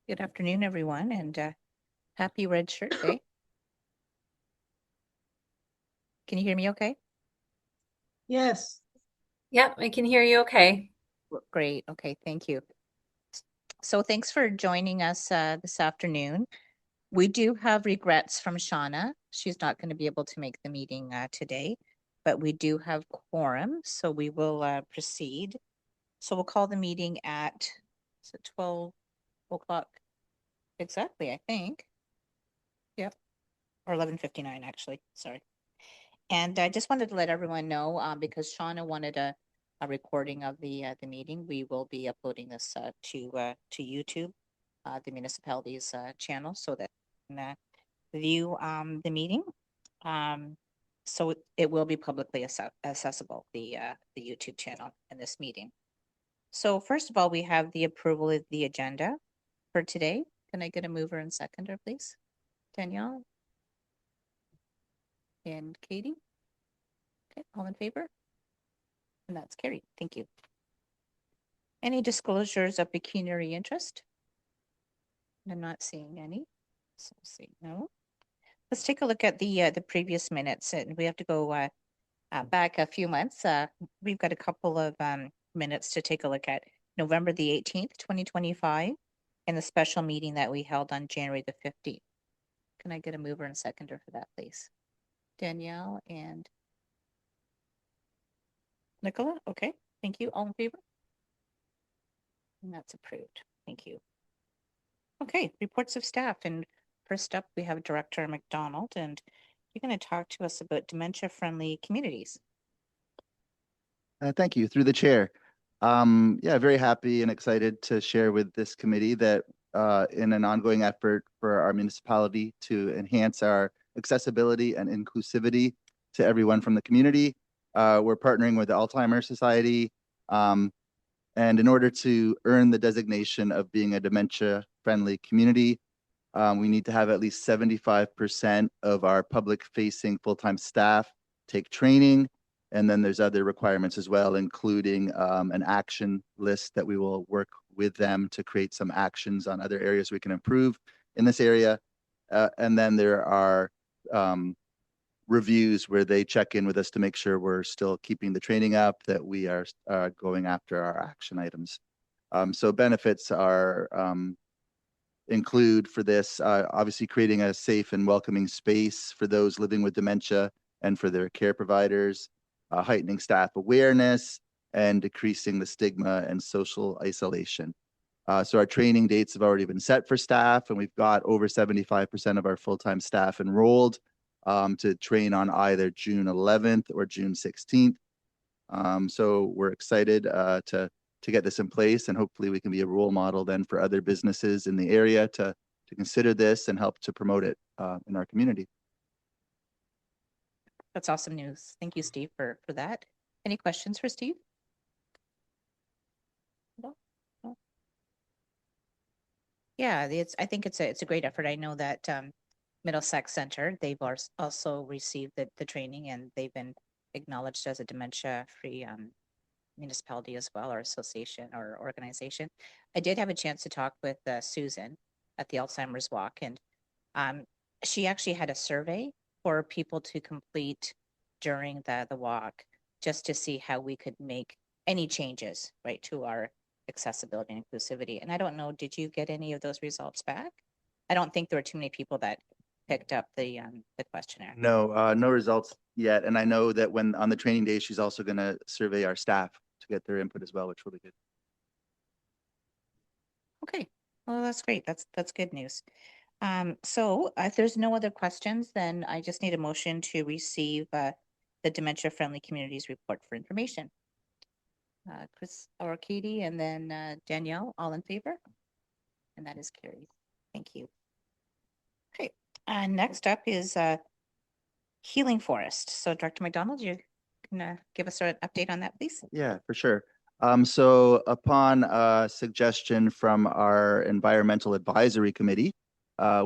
Good afternoon, everyone, and happy Red Shirt Day. Can you hear me okay? Yes. Yep, I can hear you okay. Great. Okay, thank you. So thanks for joining us this afternoon. We do have regrets from Shauna. She's not going to be able to make the meeting today, but we do have quorum, so we will proceed. So we'll call the meeting at, is it 12 o'clock exactly, I think. Yep, or 11:59 actually, sorry. And I just wanted to let everyone know, because Shauna wanted a recording of the meeting, we will be uploading this to YouTube, the municipality's channel, so that you can view the meeting. Um, so it will be publicly accessible, the YouTube channel in this meeting. So first of all, we have the approval of the agenda for today. Can I get a mover and seconder, please? Danielle and Katie? Okay, all in favor? And that's carried. Thank you. Any disclosures of pecuniary interest? I'm not seeing any. So see, no. Let's take a look at the previous minutes, and we have to go back a few months. We've got a couple of minutes to take a look at. November the 18th, 2025, and the special meeting that we held on January the 15th. Can I get a mover and seconder for that, please? Danielle and Nicola? Okay, thank you. All in favor? And that's approved. Thank you. Okay, reports of staff. And first up, we have Director McDonald, and you're going to talk to us about dementia-friendly communities. Thank you. Through the chair. Yeah, very happy and excited to share with this committee that in an ongoing effort for our municipality to enhance our accessibility and inclusivity to everyone from the community, we're partnering with the Alzheimer's Society. And in order to earn the designation of being a dementia-friendly community, we need to have at least 75% of our public-facing full-time staff take training. And then there's other requirements as well, including an action list that we will work with them to create some actions on other areas we can improve in this area. And then there are reviews where they check in with us to make sure we're still keeping the training up, that we are going after our action items. So benefits are include for this, obviously creating a safe and welcoming space for those living with dementia and for their care providers, heightening staff awareness, and decreasing the stigma and social isolation. So our training dates have already been set for staff, and we've got over 75% of our full-time staff enrolled to train on either June 11th or June 16th. So we're excited to get this in place, and hopefully we can be a role model then for other businesses in the area to consider this and help to promote it in our community. That's awesome news. Thank you, Steve, for that. Any questions for Steve? No? No? Yeah, I think it's a great effort. I know that Middlesex Center, they've also received the training, and they've been acknowledged as a dementia-free municipality as well, or association or organization. I did have a chance to talk with Susan at the Alzheimer's Walk, and she actually had a survey for people to complete during the walk, just to see how we could make any changes, right, to our accessibility and inclusivity. And I don't know, did you get any of those results back? I don't think there were too many people that picked up the questionnaire. No, no results yet. And I know that when on the training day, she's also going to survey our staff to get their input as well, which will be good. Okay, well, that's great. That's good news. So if there's no other questions, then I just need a motion to receive the dementia-friendly communities report for information. Chris or Katie, and then Danielle, all in favor? And that is carried. Thank you. Okay, next up is Healing Forest. So Director McDonald, you can give us an update on that, please? Yeah, for sure. So upon suggestion from our Environmental Advisory Committee,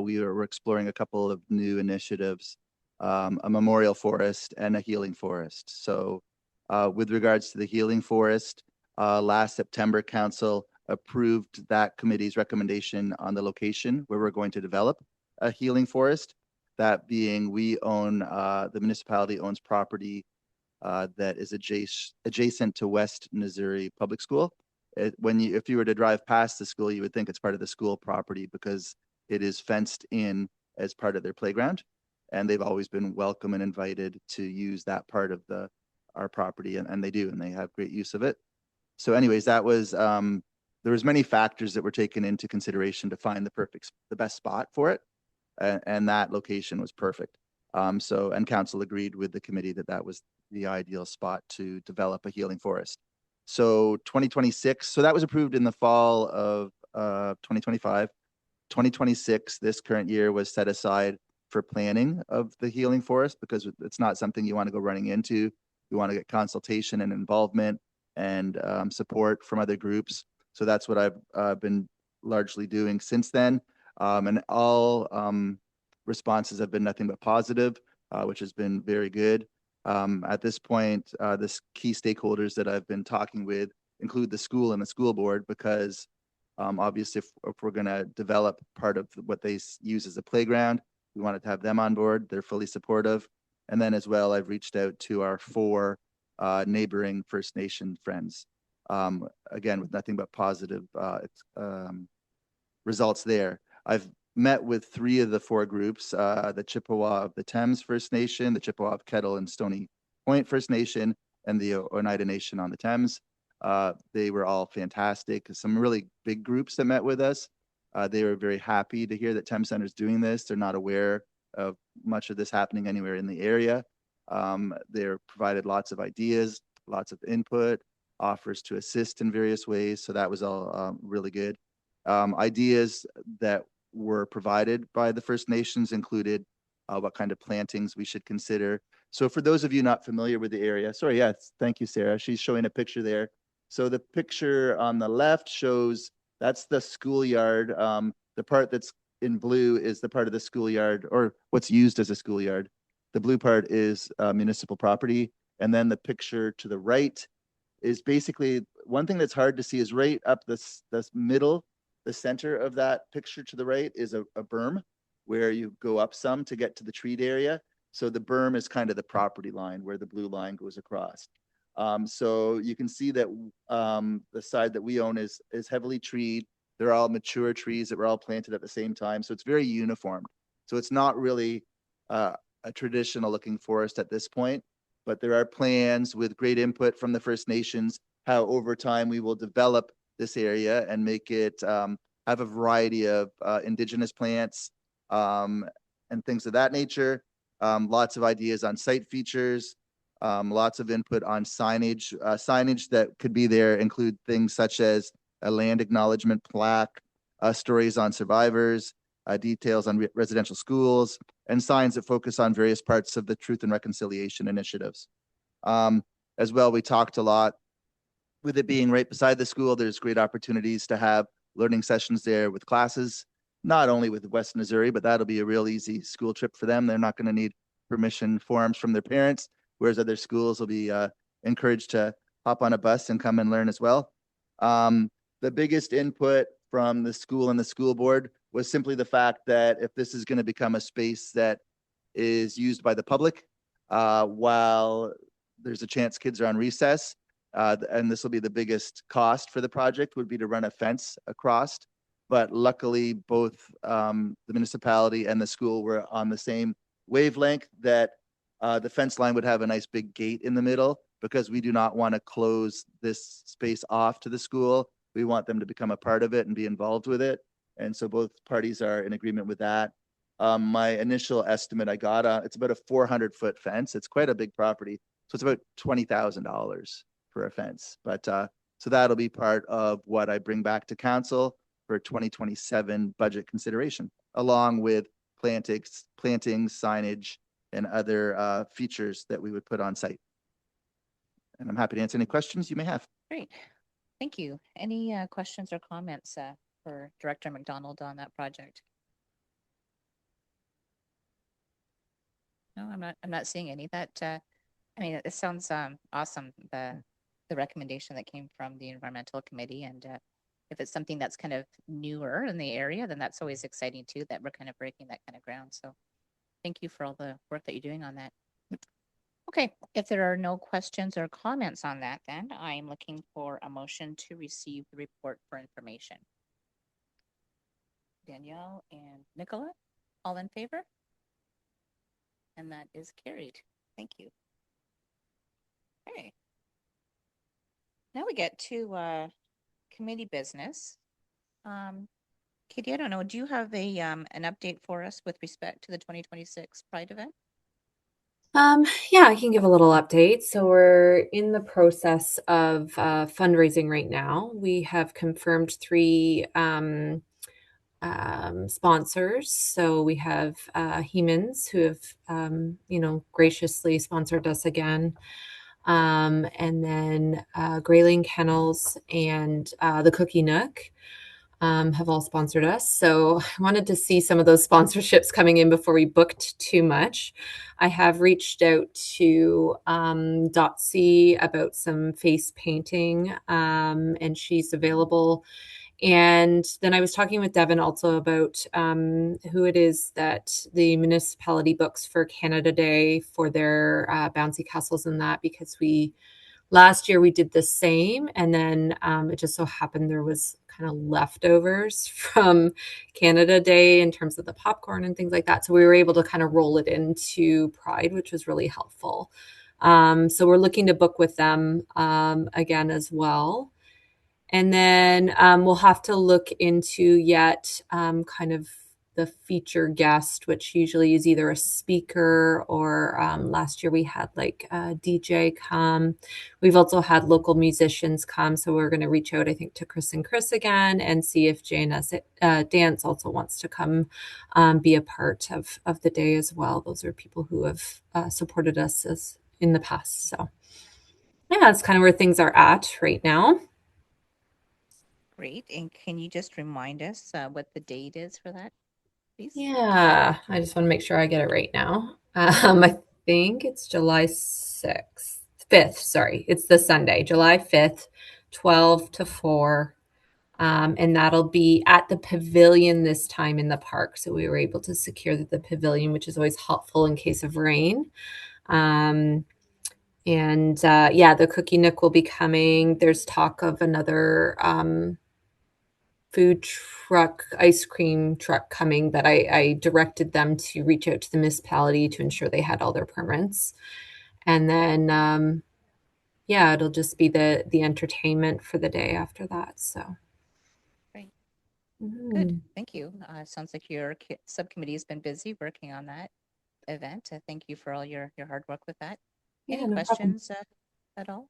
we were exploring a couple of new initiatives, a memorial forest and a healing forest. So with regards to the healing forest, last September, Council approved that committee's recommendation on the location where we're going to develop a healing forest. That being, the municipality owns property that is adjacent to West Missouri Public School. If you were to drive past the school, you would think it's part of the school property because it is fenced in as part of their playground. And they've always been welcome and invited to use that part of our property, and they do, and they have great use of it. So anyways, there was many factors that were taken into consideration to find the best spot for it. And that location was perfect. And council agreed with the committee that was the ideal spot to develop a healing forest. So 2026, so that was approved in the fall of 2025. 2026, this current year, was set aside for planning of the healing forest because it's not something you want to go running into. You want to get consultation and involvement and support from other groups. So that's what I've been largely doing since then. And all responses have been nothing but positive, which has been very good. At this point, the key stakeholders that I've been talking with include the school and the school board because obviously if we're going to develop part of what they use as a playground, we wanted to have them on board. They're fully supportive. And then as well, I've reached out to our 4 neighboring First Nation friends. Again, with nothing but positive results there. I've met with 3 of the 4 groups, the Chippewa of the Thames First Nation, the Chippewa of Kettle and Stony Point First Nation, and the Oneida Nation on the Thames. They were all fantastic. Some really big groups that met with us. They were very happy to hear that Thames Center is doing this. They're not aware of much of this happening anywhere in the area. They're provided lots of ideas, lots of input, offers to assist in various ways. So that was all really good. Ideas that were provided by the First Nations included what kind of plantings we should consider. So for those of you not familiar with the area, sorry, yes, thank you, Sarah. She's showing a picture there. So the picture on the left shows, that's the schoolyard. The part that's in blue is the part of the schoolyard or what's used as a schoolyard. The blue part is municipal property. And then the picture to the right is basically, one thing that's hard to see is right up this middle, the center of that picture to the right is a berm where you go up some to get to the treed area. So the berm is kind of the property line where the blue line goes across. So you can see that the side that we own is heavily treed. They're all mature trees that were all planted at the same time. So it's very uniform. So it's not really a traditional looking forest at this point, but there are plans with great input from the First Nations, how over time we will develop this area and make it have a variety of indigenous plants and things of that nature. Lots of ideas on site features, lots of input on signage. Signage that could be there include things such as a land acknowledgement plaque, stories on survivors, details on residential schools, and signs that focus on various parts of the Truth and Reconciliation initiatives. As well, we talked a lot with it being right beside the school. There's great opportunities to have learning sessions there with classes, not only with West Missouri, but that'll be a real easy school trip for them. They're not going to need permission forms from their parents, whereas other schools will be encouraged to hop on a bus and come and learn as well. The biggest input from the school and the school board was simply the fact that if this is going to become a space that is used by the public, while there's a chance kids are on recess, and this will be the biggest cost for the project, would be to run a fence across. But luckily, both the municipality and the school were on the same wavelength that the fence line would have a nice big gate in the middle, because we do not want to close this space off to the school. We want them to become a part of it and be involved with it. And so both parties are in agreement with that. My initial estimate I got, it's about a 400-foot fence. It's quite a big property. So it's about $20,000 for a fence. But so that'll be part of what I bring back to council for 2027 budget consideration, along with plantings, signage, and other features that we would put on site. And I'm happy to answer any questions you may have. Great. Thank you. Any questions or comments for Director McDonald on that project? No, I'm not seeing any. That I mean, it sounds awesome. The recommendation that came from the environmental committee, and if it's something that's kind of newer in the area, then that's always exciting too, that we're kind of breaking that kind of ground. So thank you for all the work that you're doing on that. Okay, if there are no questions or comments on that, then I'm looking for a motion to receive the report for information. Danielle and Nicola, all in favor? And that is carried. Thank you. Okay. Now we get to committee business. Katie, I don't know, do you have an update for us with respect to the 2026 Pride event? Yeah, I can give a little update. So we're in the process of fundraising right now. We have confirmed three sponsors. So we have Hemans who have, graciously sponsored us again. And then Grayling Kennels and the Cookie Nook have all sponsored us. So I wanted to see some of those sponsorships coming in before we booked too much. I have reached out to Dotsie about some face painting, and she's available. And then I was talking with Devin also about who it is that the municipality books for Canada Day for their bouncy castles and that, because last year we did the same, and then it just so happened there was kind of leftovers from Canada Day in terms of the popcorn and things like that. So we were able to kind of roll it into Pride, which was really helpful. So we're looking to book with them again as well. And then we'll have to look into yet kind of the feature guest, which usually is either a speaker or last year we had like a DJ come. We've also had local musicians come. So we're going to reach out, I think, to Chris and Chris again and see if JNS Dance also wants to come be a part of the day as well. Those are people who have supported us in the past. So yeah, that's kind of where things are at right now. Great. And can you just remind us what the date is for that, please? Yeah, I just want to make sure I get it right now. I think it's July 6th, 5th, sorry. It's the Sunday, July 5th, 12 to 4. And that'll be at the pavilion this time in the park. So we were able to secure the pavilion, which is always helpful in case of rain. Yeah, the Cookie Nook will be coming. There's talk of another food truck, ice cream truck coming, that I directed them to reach out to the municipality to ensure they had all their permits. And then, yeah, it'll just be the entertainment for the day after that. So, Great. mhm. Good. Thank you. Sounds like your subcommittee has been busy working on that event. Thank you for all your hard work with that. Yeah, Any no problem. questions at all?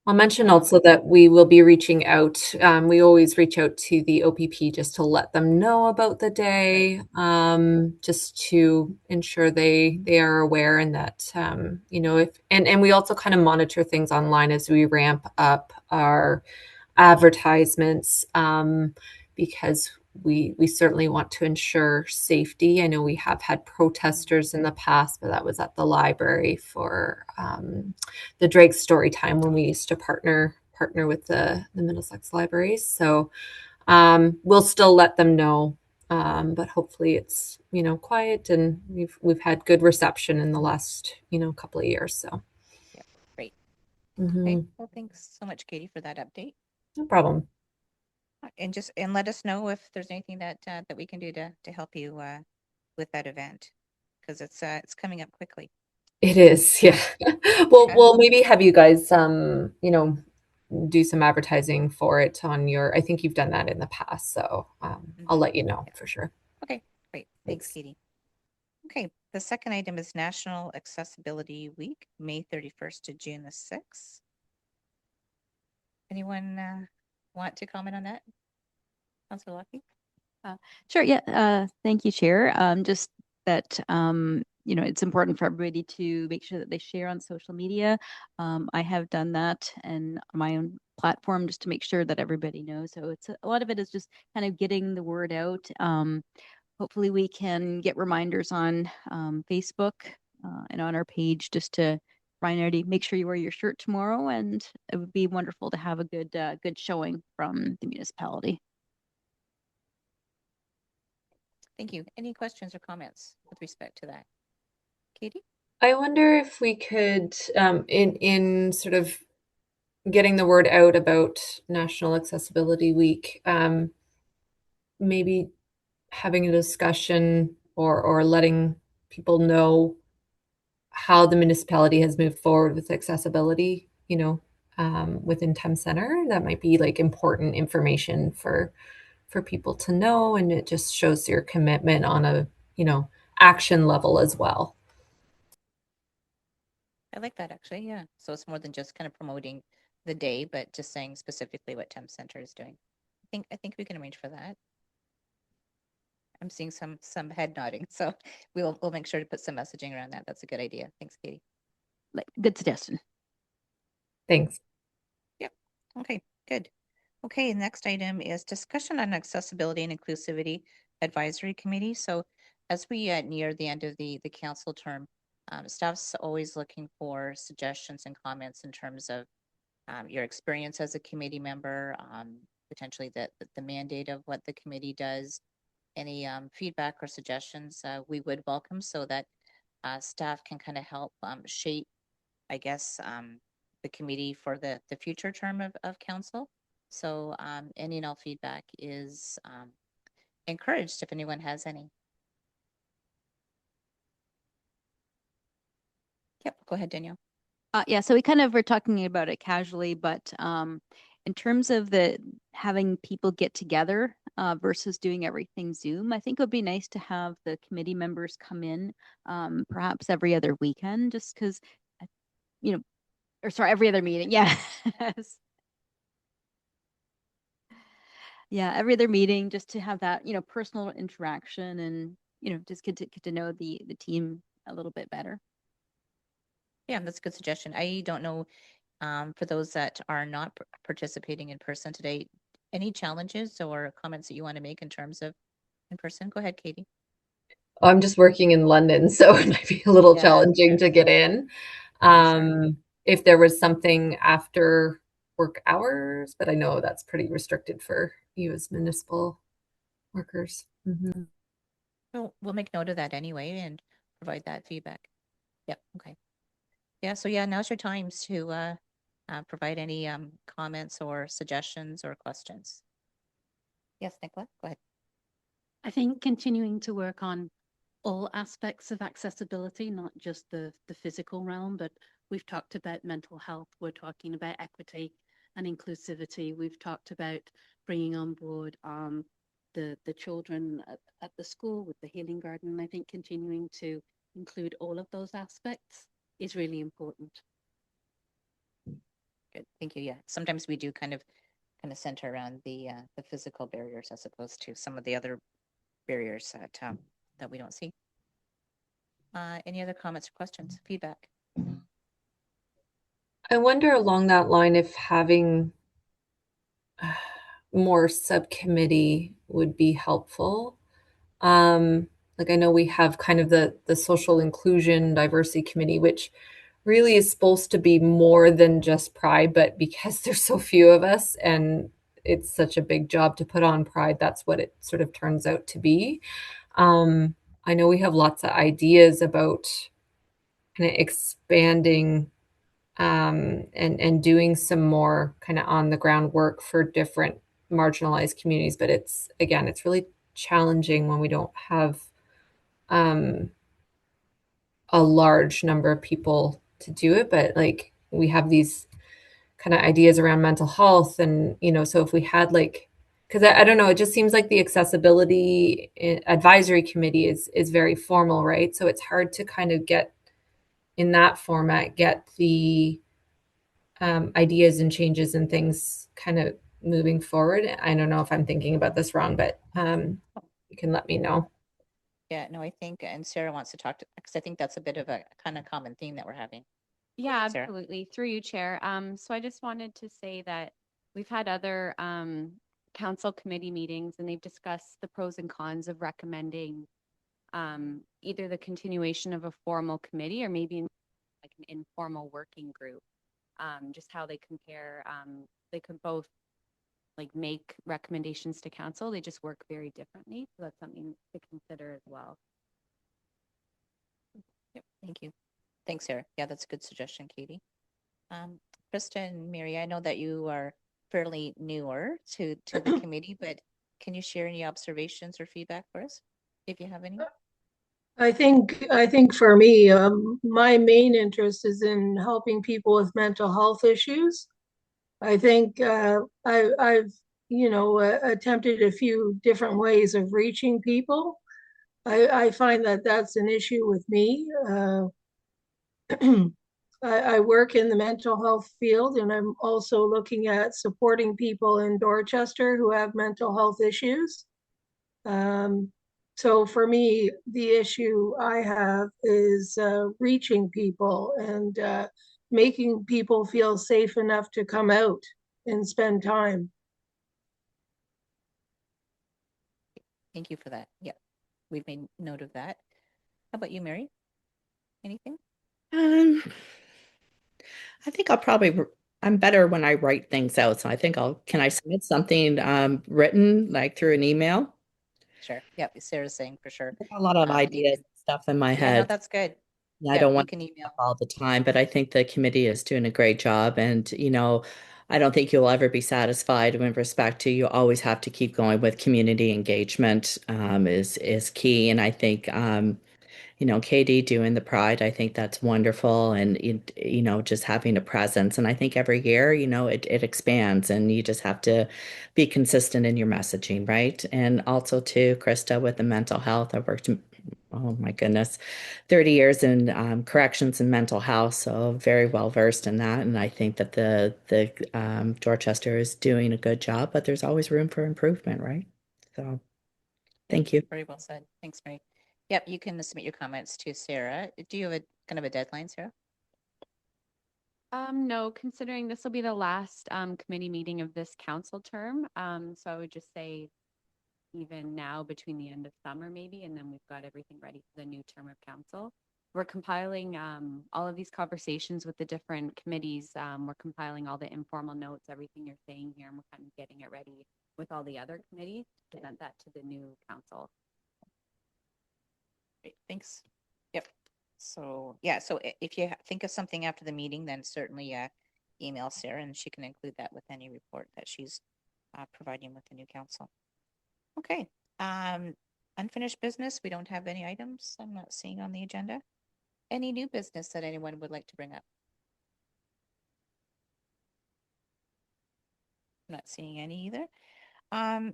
I'll mention also that we will be reaching out. We always reach out to the OPP just to let them know about the day, just to ensure they are aware, and that if and we also kind of monitor things online as we ramp up our advertisements, because we certainly want to ensure safety. I know we have had protesters in the past, but that was at the library for the Drake story time when we used to partner with the Middlesex libraries. So we'll still let them know, but hopefully it's quiet, and we've had good reception in the last couple of years. So Yeah, great. Okay. mhm. Well, thanks so much, Katie, for that update. No problem. And let us know if there's anything that we can do to help you with that event, because it's coming up quickly. It is, yeah. Okay. We'll maybe have you guys, do some advertising for it on your. I think you've done that in the past, so I'll Mhm. let you know Yeah. for sure. Okay, great. Thanks, Thanks. Katie. Okay, the second item is National Accessibility Week, May 31st to June the 6th. Anyone want to comment on that? Councilor Lucky? Sure. Yeah. Thank you, Chair. Just that, it's important for everybody to make sure that they share on social media. I have done that and on my own platform just to make sure that everybody knows. So a lot of it is just kind of getting the word out. Hopefully we can get reminders on Facebook and on our page just to Ryan, make sure you wear your shirt tomorrow, and it would be wonderful to have a good showing from the municipality. Thank you. Any questions or comments with respect to that? Katie? I wonder if we could, in sort of getting the word out about National Accessibility Week, maybe having a discussion or letting people know how the municipality has moved forward with accessibility, within Thames Center. That might be like important information for people to know, and it just shows your commitment on a, action level as well. I like that actually. Yeah. So it's more than just kind of promoting the day, but just saying specifically what Thames Center is doing. I think we can arrange for that. I'm seeing some head nodding, so we'll make sure to put some messaging around that. That's a good idea. Thanks, Katie. Good suggestion. Thanks. Yep. Okay, good. Okay, next item is discussion on accessibility and inclusivity advisory committee. So as we near the end of the council term, staff's always looking for suggestions and comments in terms of your experience as a committee member, potentially the mandate of what the committee does, any feedback or suggestions we would welcome so that staff can kind of help shape, I guess, the committee for the future term of council. So any and all feedback is encouraged if anyone has any. Yep, go ahead, Danielle. Yeah, so we kind of were talking about it casually, but in terms of the having people get together versus doing everything Zoom, I think it would be nice to have the committee members come in perhaps every other weekend, just because, or sorry, every other meeting. Yeah. Yeah, every other meeting, just to have that, personal interaction and, just get to know the team a little bit better. Yeah, that's a good suggestion. I don't know, for those that are not participating in person today, any challenges or comments that you want to make in terms of in person? Go ahead, Katie. I'm just working in London, so it might be a little Yeah, challenging to get in. sure. If there was something after work hours, but I know that's pretty restricted for you as municipal workers. Mhm. We'll make note of that anyway and provide that feedback. Yep. Okay. Yeah. So yeah, now's your times to provide any comments or suggestions or questions. Yes, Nicola, go ahead. I think continuing to work on all aspects of accessibility, not just the physical realm, but we've talked about mental health, we're talking about equity and inclusivity. We've talked about bringing on board the children at the school with the healing garden. And I think continuing to include all of those aspects is really important. Good. Thank you. Yeah. Sometimes we do kind of center around the physical barriers as opposed to some of the other barriers that we don't see. Any other comments or questions, feedback? I wonder along that line if having more subcommittee would be helpful. Like I know we have kind of the social inclusion diversity committee, which really is supposed to be more than just pride, but because there's so few of us and it's such a big job to put on pride, that's what it sort of turns out to be. I know we have lots of ideas about kind of expanding and doing some more kind of on the ground work for different marginalized communities, but it's really challenging when we don't have um, a large number of people to do it. But like we have these kind of ideas around mental health, and so if we had like, because I don't know, it just seems like the accessibility advisory committee is very formal, right? So it's hard to kind of get in that format, get the ideas and changes and things kind of moving forward. I don't know if I'm thinking about this wrong, but you can let me know. Yeah, no, I think, and Sarah wants to talk to, because I think that's a bit of a kind of common theme that we're having. Yeah, Sarah? absolutely. Through you, Chair. So I just wanted to say that we've had other council committee meetings and they've discussed the pros and cons of recommending either the continuation of a formal committee or maybe like an informal working group, just how they compare. They could both like make recommendations to council. They just work very differently. So that's something to consider as well. Yep, thank you. Thanks, Sarah. Yeah, that's a good suggestion, Katie. Krista and Mary, I know that you are fairly newer to the committee, but can you share any observations or feedback for us, if you have any? I think for me, my main interest is in helping people with mental health issues. I think I've attempted a few different ways of reaching people. I find that that's an issue with me. I work in the mental health field, and I'm also looking at supporting people in Dorchester who have mental health issues. So for me, the issue I have is reaching people and making people feel safe enough to come out and spend time. Thank you for that. Yeah, we've made note of that. How about you, Mary? Anything? Um, I think I'm better when I write things out. So I think can I submit something written like through an email? Sure. Yep, Sarah's saying for sure. I have a lot of You ideas and stuff in my yeah, no, head. that's good. I Yep, don't you want can to email. talk all the time, but I think the committee is doing a great job. And, I don't think you'll ever be satisfied with respect to you always have to keep going with community engagement is key. And I think Katie doing the Pride, I think that's wonderful. And, just having a presence. And I think every year, it expands and you just have to be consistent in your messaging, right? And also too, Krista, with the mental health, I've worked, oh my goodness, 30 years in corrections and mental health. So very well versed in that. And I think that the Dorchester is doing a good job, but there's always room for improvement, right? So thank you. Very well said. Thanks, Mary. Yep, you can submit your comments to Sarah. Do you have a kind of a deadline, Sarah? No, considering this will be the last committee meeting of this council term. So I would just say even now between the end of summer maybe, and then we've got everything ready for the new term of council. We're compiling all of these conversations with the different committees. We're compiling all the informal notes, everything you're saying here, and we're kind of getting it ready with all the other committees to present that to the new council. Great, thanks. Yep. So yeah, so if you think of something after the meeting, then certainly email Sarah and she can include that with any report that she's providing with the new council. Okay. Unfinished business. We don't have any items I'm not seeing on the agenda. Any new business that anyone would like to bring up? I'm not seeing any either.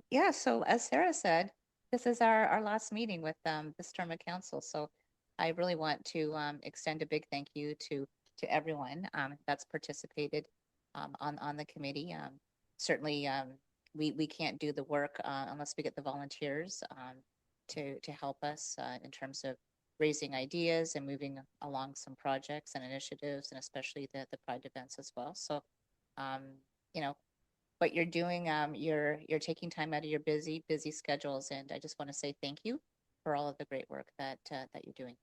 Yeah, so as Sarah said, this is our last meeting with this term of council. So I really want to extend a big thank you to everyone that's participated on the committee. Certainly, we can't do the work unless we get the volunteers to help us in terms of raising ideas and moving along some projects and initiatives, and especially the Pride events as well. So, um, you know, what you're doing, you're taking time out of your busy schedules, and I just want to say thank you for all of the great work that you're doing.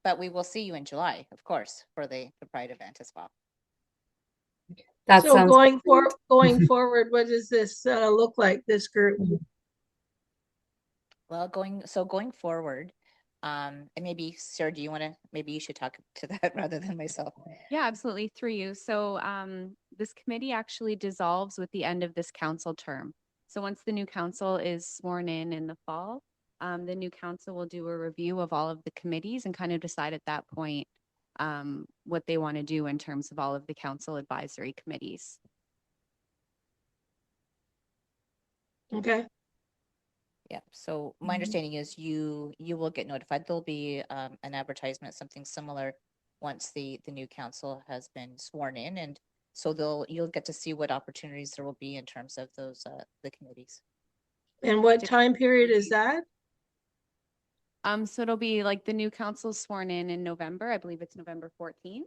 But we will see you in July, of course, for the Pride event as well. That So sounds going forward, what does this look like, this group? Well, going forward, and maybe Sarah, do you want to? Maybe you should talk to that rather than myself. Yeah, absolutely. Through you. So this committee actually dissolves with the end of this council term. So once the new council is sworn in the fall, the new council will do a review of all of the committees and kind of decide at that point what they want to do in terms of all of the council advisory committees. Okay. Yeah. So my understanding is you will get notified. There'll be an advertisement, something similar, once the new council has been sworn in, and so you'll get to see what opportunities there will be in terms of those the committees. And what time period is that? So it'll be like the new council sworn in November. I believe it's November 14th.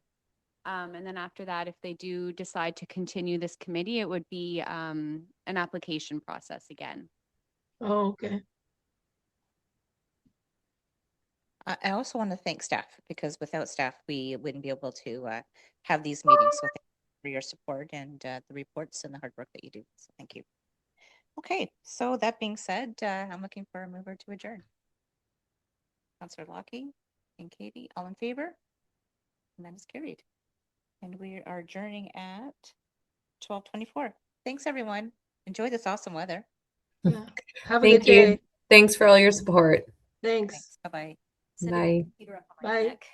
And then after that, if they do decide to continue this committee, it would be an application process again. Oh, okay. I also want to thank staff, because without staff, we wouldn't be able to have these meetings. So thank you for your support and the reports and the hard work that you do. So thank you. Okay, so that being said, I'm looking for a mover to adjourn. Councillor Lockie and Katie, all in favor? And that is carried. And we are adjourning at 12:24. Thanks, everyone. Enjoy this awesome weather. Yeah. Have a Thank good day. you. Thanks for all your support. Thanks. Thanks. Bye-bye. Send Bye. Peter up on my Bye. neck.